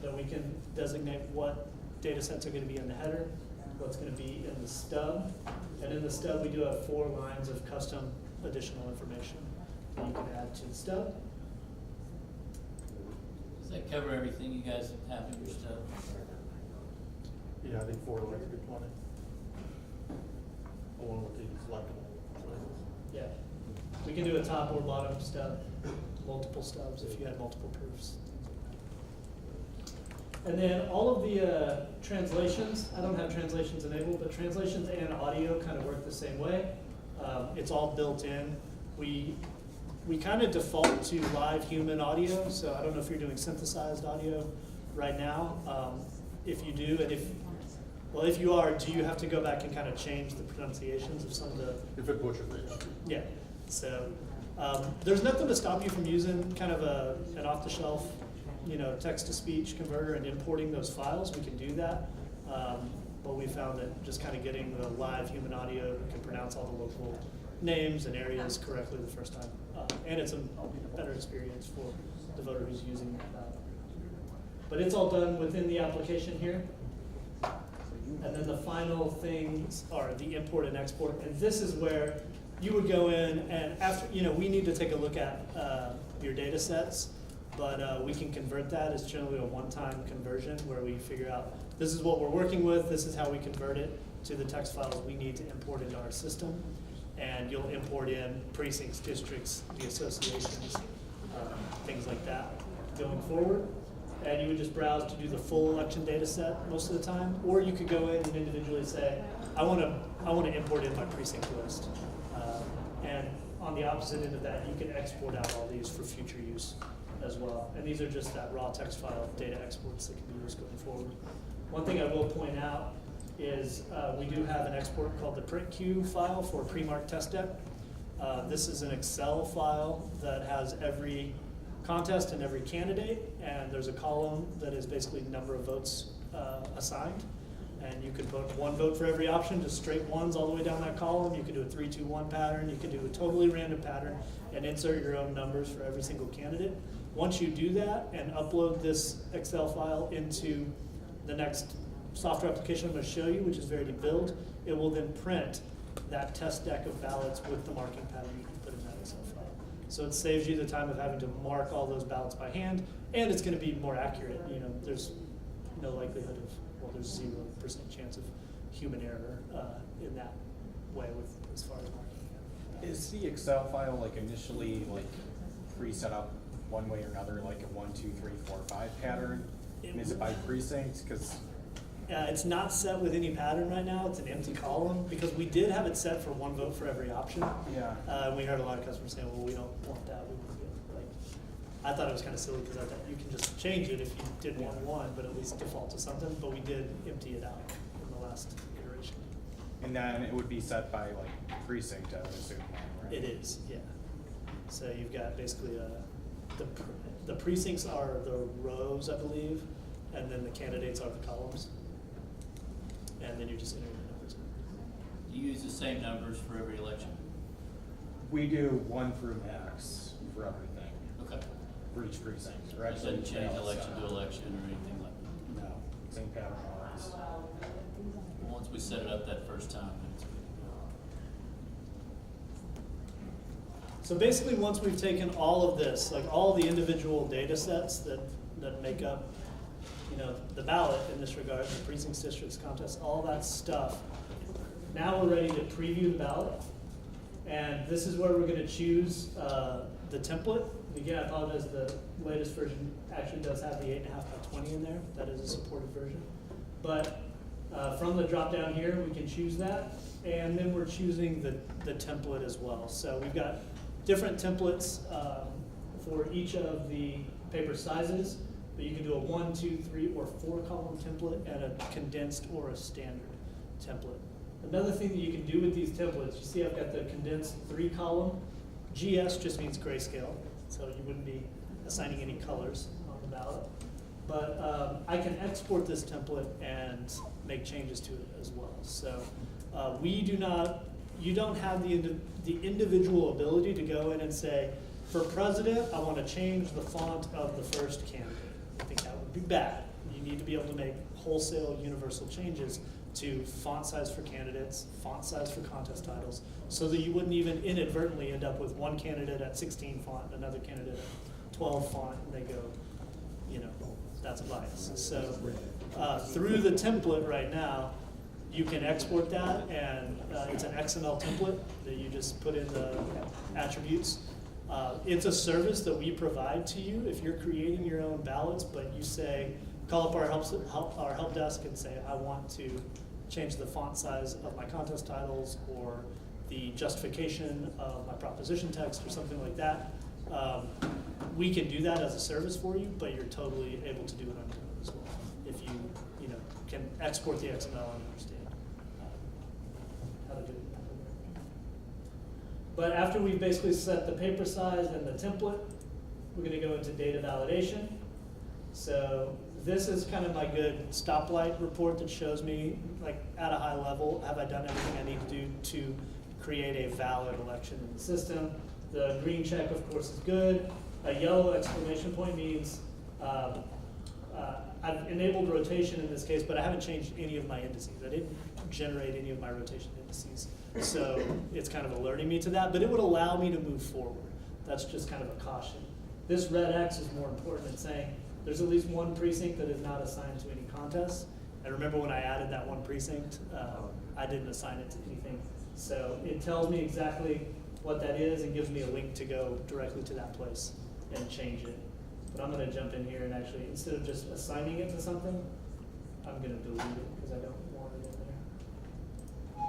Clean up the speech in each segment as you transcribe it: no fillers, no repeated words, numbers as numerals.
Then we can designate what data sets are going to be in the header, what's going to be in the stub. And in the stub, we do have 4 lines of custom additional information that you can add to the stub. Does that cover everything you guys have in your stuff? Yeah, I think 4 lines would be plenty. Along with the selectable choices. Yeah. We can do a top or bottom stub, multiple stubs if you had multiple proofs. And then all of the translations, I don't have translations enabled, but translations and audio kind of work the same way. It's all built in. We kind of default to live human audio, so I don't know if you're doing synthesized audio right now. If you do, and if you are, do you have to go back and kind of change the pronunciations of some of the? If it butchers it. Yeah. So there's nothing to stop you from using kind of an off-the-shelf, text-to-speech converter and importing those files. We can do that. But we found that just kind of getting the live human audio can pronounce all the local names and areas correctly the first time. And it's a better experience for the voter who's using that. But it's all done within the application here. And then the final things are the import and export. And this is where you would go in and after, we need to take a look at your data sets, but we can convert that. It's generally a one-time conversion where we figure out this is what we're working with, this is how we convert it to the text files we need to import into our system. And you'll import in precincts, districts, the associations, things like that going forward. And you would just browse to do the full election data set most of the time, or you could go in and individually say, I want to import in my precinct list. And on the opposite end of that, you can export out all these for future use as well. And these are just that raw text file data exports that can be used going forward. One thing I will point out is we do have an export called the printq file for pre-marked test deck. This is an Excel file that has every contest and every candidate, and there's a column that is basically number of votes assigned. And you could put 1 vote for every option, just straight ones all the way down that column. You could do a 3-2-1 pattern. You could do a totally random pattern and insert your own numbers for every single candidate. Once you do that and upload this Excel file into the next software application I'm going to show you, which is Verity Build, it will then print that test deck of ballots with the marking pattern you can put in that Excel file. So it saves you the time of having to mark all those ballots by hand, and it's going to be more accurate. There's no likelihood of, there's 0% chance of human error in that way with as far as marking. Is the Excel file initially pre-set up one way or another, like a 1, 2, 3, 4, 5 pattern? And is it by precinct? Because it's not set with any pattern right now. It's an empty column because we did have it set for 1 vote for every option. yeah, We heard a lot of customers saying, "Well, we don't want that. We want to get I thought it was kind of silly because I thought you can just change it if you did want 1, but at least default to something. But we did empty it out in the last iteration. and then it would be set by precinct, I would assume, right? It is, yeah. So you've got basically the precincts are the rows, I believe, and then the candidates are the columns. And then you're just entering the numbers. Do you use the same numbers for every election? We do 1 through max for everything, Okay. for each precinct. Or It actually, doesn't change they all election set to up. election or anything like that? No, same pattern always. Once we set it up that first time, then it's good. So basically, once we've taken all of this, all the individual data sets that make up, the ballot in this regard, the precincts, districts, contests, all that stuff, now we're ready to preview the ballot. And this is where we're going to choose the template. Again, I apologize, the latest version actually does have the 8.5 by 20 in there. That is a supported version. But from the drop down here, we can choose that. And then we're choosing the template as well. So we've got different templates for each of the paper sizes. But you can do a 1, 2, 3, or 4 column template and a condensed or a standard template. Another thing that you can do with these templates, you see I've got the condensed 3 column. GS just means grayscale, so you wouldn't be assigning any colors on the ballot. But I can export this template and make changes to it as well. So you don't have the individual ability to go in and say, for president, I want to change the font of the first candidate. I think that would be bad. You need to be able to make wholesale universal changes to font size for candidates, font size for contest titles, so that you wouldn't even inadvertently end up with one candidate at 16 font, another candidate at 12 font, and they go, you know, that's a bias. So through the template right now, you can export that, and it's an XML template that you just put in the attributes. It's a service that we provide to you if you're creating your own ballots, but you say, call up our help desk and say, I want to change the font size of my contest titles or the justification of my proposition text or something like that. We can do that as a service for you, but you're totally able to do it on your own as well if you can export the XML and understand how to do it. But after we've basically set the paper size and the template, we're going to go into data validation. So this is kind of my good stoplight report that shows me, like at a high level, have I done everything I need to do to create a valid election in the system. The green check, of course, is good. A yellow exclamation point means I've enabled rotation in this case, but I haven't changed any of my indices. I didn't generate any of my rotation indices. So it's kind of alerting me to that, but it would allow me to move forward. That's just kind of a caution. This red X is more important in saying there's at least one precinct that is not assigned to any contests. And remember when I added that one precinct, I didn't assign it to anything. So it tells me exactly what that is and gives me a link to go directly to that place and change it. But I'm going to jump in here and actually, instead of just assigning it to something, I'm going to delete it because I don't want it in there.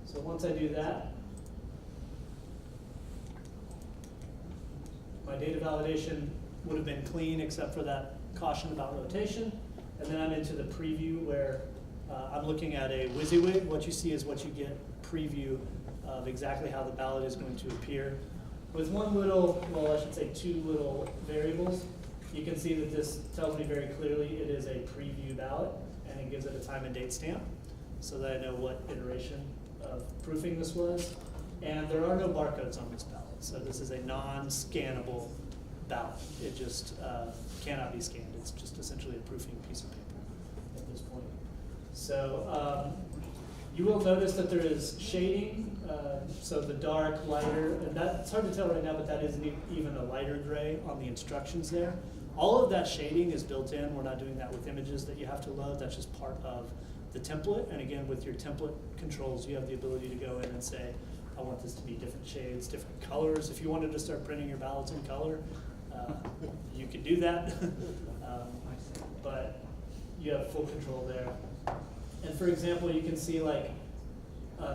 So once I do that, my data validation would have been clean except for that caution about rotation. And then I'm into the preview where I'm looking at a WYSIWYG. What you see is what you get preview of exactly how the ballot is going to appear. With one little, well, I should say two little variables, you can see that this tells me very clearly it is a preview ballot, and it gives it a time and date stamp so that I know what iteration of proofing this was. And there are no barcodes on this ballot, so this is a non-scannable ballot. It just cannot be scanned. It's just essentially a proofing piece of paper at this point. So you will notice that there is shading, so the dark, lighter, and that's hard to tell right now, but that isn't even a lighter gray on the instructions there. All of that shading is built in. We're not doing that with images that you have to load. That's just part of the template. And again, with your template controls, you have the ability to go in and say, I want this to be different shades, different colors. If you wanted to start printing your ballots in color, you could do that. But you have full control there. And for example, you can see like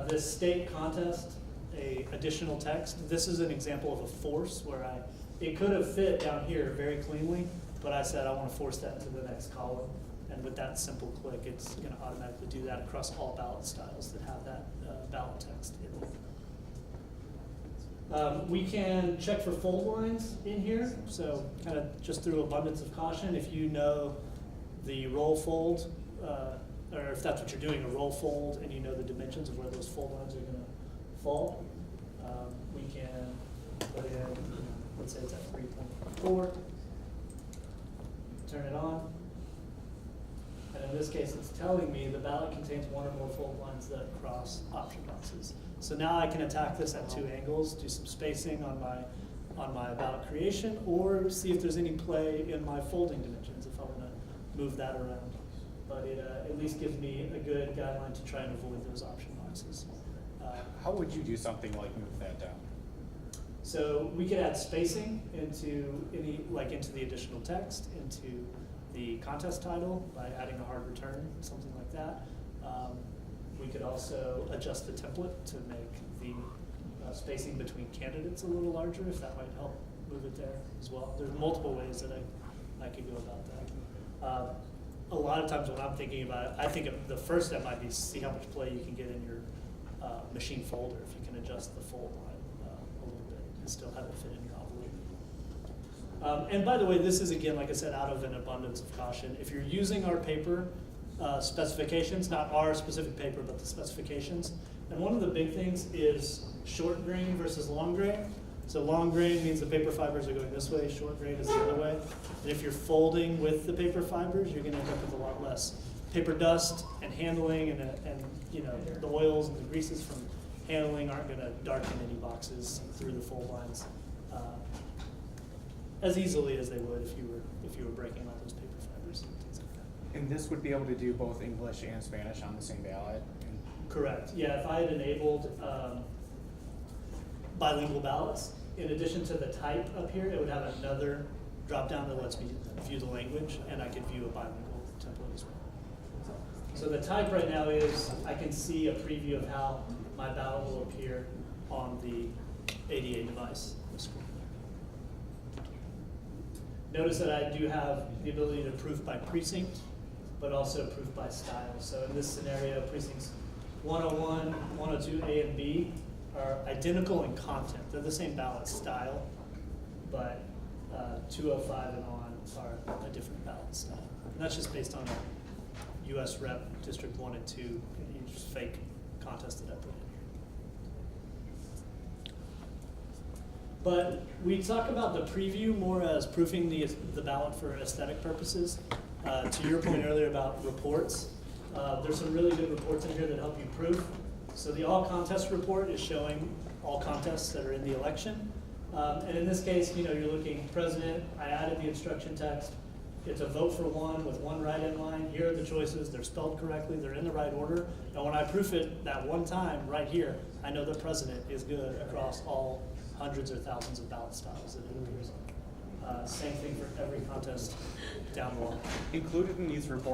this state contest, a additional text. This is an example of a force where it could have fit down here very cleanly, but I said I want to force that to the next column. And with that simple click, it's going to automatically do that across all ballot styles that have that ballot text in them. We can check for fold lines in here. So kind of just through abundance of caution, if you know the roll fold, or if that's what you're doing, a roll fold, and you know the dimensions of where those fold lines are going to fall, we can put in, let's say it's at 3.4, turn it on, and in this case it's telling me the ballot contains one or more fold lines that cross option boxes. So now I can attack this at two angles, do some spacing on my ballot creation, or see if there's any play in my folding dimensions if I want to move that around. But it at least gives me a good guideline to try and avoid those option boxes. How would you do something like move that down? So we could add spacing into into the additional text, into the contest title by adding a hard return, something like that. We could also adjust the template to make the spacing between candidates a little larger, if that might help move it there as well. There's multiple ways that I could go about that. A lot of times when I'm thinking about it, I think the first step might be see how much play you can get in your machine folder, if you can adjust the fold line a little bit and still have it fit in your envelope. And by the way, this is, again, like I said, out of an abundance of caution. If you're using our paper specifications, not our specific paper, but the specifications, and one of the big things is short grain versus long grain. So long grain means the paper fibers are going this way, short grain is the other way. And if you're folding with the paper fibers, you're gonna end up with a lot less paper dust and handling, and you know, the oils and the greases from handling aren't gonna darken any boxes through the fold lines as easily as they would if you were breaking all those paper fibers and things like that. And this would be able to do both English and Spanish on the same ballot? Correct. Yeah, if I had enabled bilingual ballots, in addition to the type up here, it would have another drop down that lets me view the language, and I could view a bilingual template as well. So the type right now is, I can see a preview of how my ballot will appear on the ADA device. Notice that I do have the ability to proof by precinct, but also proof by style. So in this scenario, precincts 101, 102, A and B are identical in content. They're the same ballot style, but 205 and on are a different ballot style. And that's just based on a US Rep District 1 and 2, just fake contest that I put in here. But we talk about the preview more as proofing the ballot for aesthetic purposes. To your point earlier about reports, there's some really good reports in here that help you proof. So the all contest report is showing all contests that are in the election. And in this case, you know, you're looking president, I added the instruction text. It's a vote for one with one write-in line. Here are the choices, they're spelled correctly, they're in the right order. And when I proof it that one time right here, I know the president is good across all hundreds or thousands of ballot styles that it appears on. Same thing for every contest down the line. Included in these reports